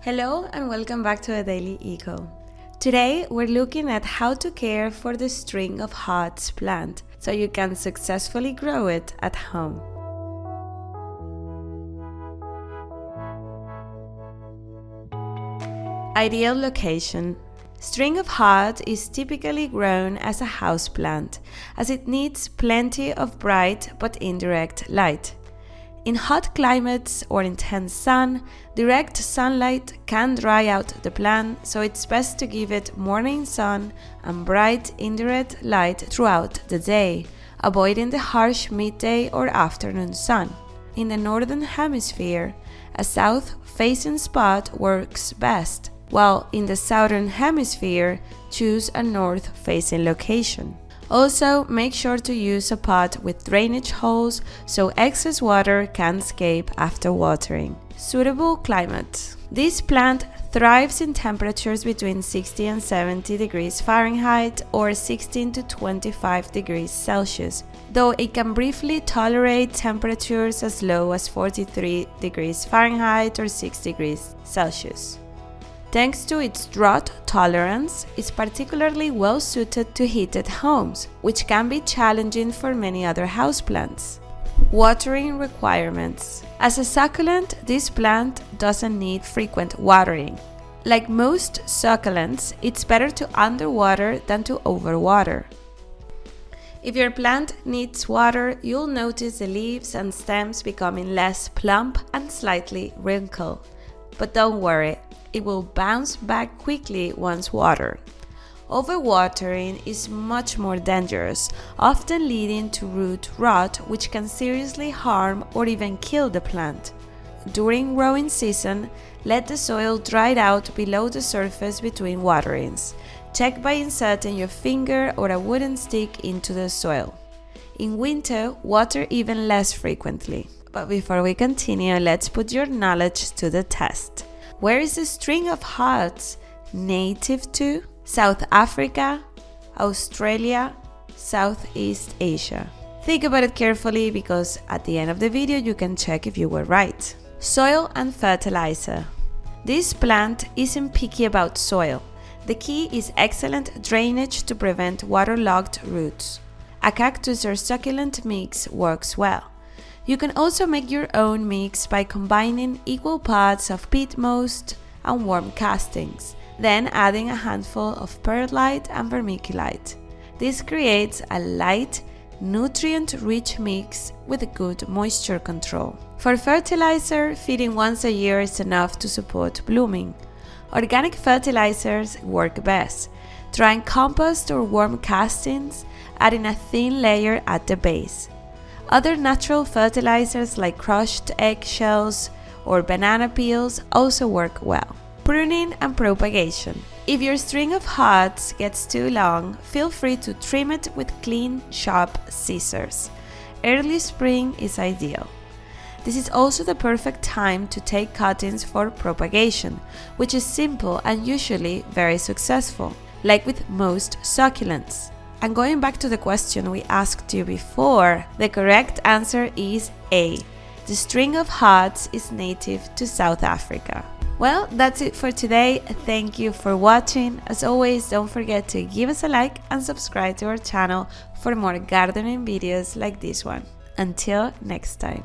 Hello and welcome back to the Daily Eco. Today we're looking at how to care for the string of hearts plant so you can successfully grow it at home. Ideal location. String of heart is typically grown as a houseplant as it needs plenty of bright but indirect light. In hot climates or intense sun, direct sunlight can dry out the plant, so it's best to give it morning sun and bright indirect light throughout the day, avoiding the harsh midday or afternoon sun. In the northern hemisphere, a south-facing spot works best, while in the southern hemisphere, choose a north-facing location. Also, make sure to use a pot with drainage holes so excess water can escape after watering. Suitable climate. This plant thrives in temperatures between 60 and 70 degrees Fahrenheit or 16 to 25 degrees Celsius, though it can briefly tolerate temperatures as low as 43 degrees Fahrenheit or 6 degrees Celsius. Thanks to its drought tolerance, it's particularly well suited to heated homes, which can be challenging for many other houseplants. Watering requirements. As a succulent, this plant doesn't need frequent watering. Like most succulents, it's better to underwater than to overwater. If your plant needs water, you'll notice the leaves and stems becoming less plump and slightly wrinkled. But don't worry, it will bounce back quickly once watered. Overwatering is much more dangerous, often leading to root rot, which can seriously harm or even kill the plant. During growing season, let the soil dry out below the surface between waterings. Check by inserting your finger or a wooden stick into the soil. In winter, water even less frequently. But before we continue, let's put your knowledge to the test. Where is the string of hearts native to? South Africa, Australia, Southeast Asia. Think about it carefully because at the end of the video you can check if you were right. Soil and fertilizer. This plant isn't picky about soil. The key is excellent drainage to prevent waterlogged roots. A cactus or succulent mix works well. You can also make your own mix by combining equal parts of peat moss and worm castings, then adding a handful of perlite and vermiculite. This creates a light, nutrient-rich mix with good moisture control. For fertilizer, feeding once a year is enough to support blooming. Organic fertilizers work best. Trying compost or worm castings, adding a thin layer at the base. Other natural fertilizers like crushed eggshells or banana peels also work well. Pruning and propagation. If your string of hearts gets too long, feel free to trim it with clean, sharp scissors. Early spring is ideal. This is also the perfect time to take cuttings for propagation, which is simple and usually very successful, like with most succulents. And going back to the question we asked you before, the correct answer is A. The string of hearts is native to South Africa. Well, that's it for today. Thank you for watching. As always, don't forget to give us a like and subscribe to our channel for more gardening videos like this one. Until next time.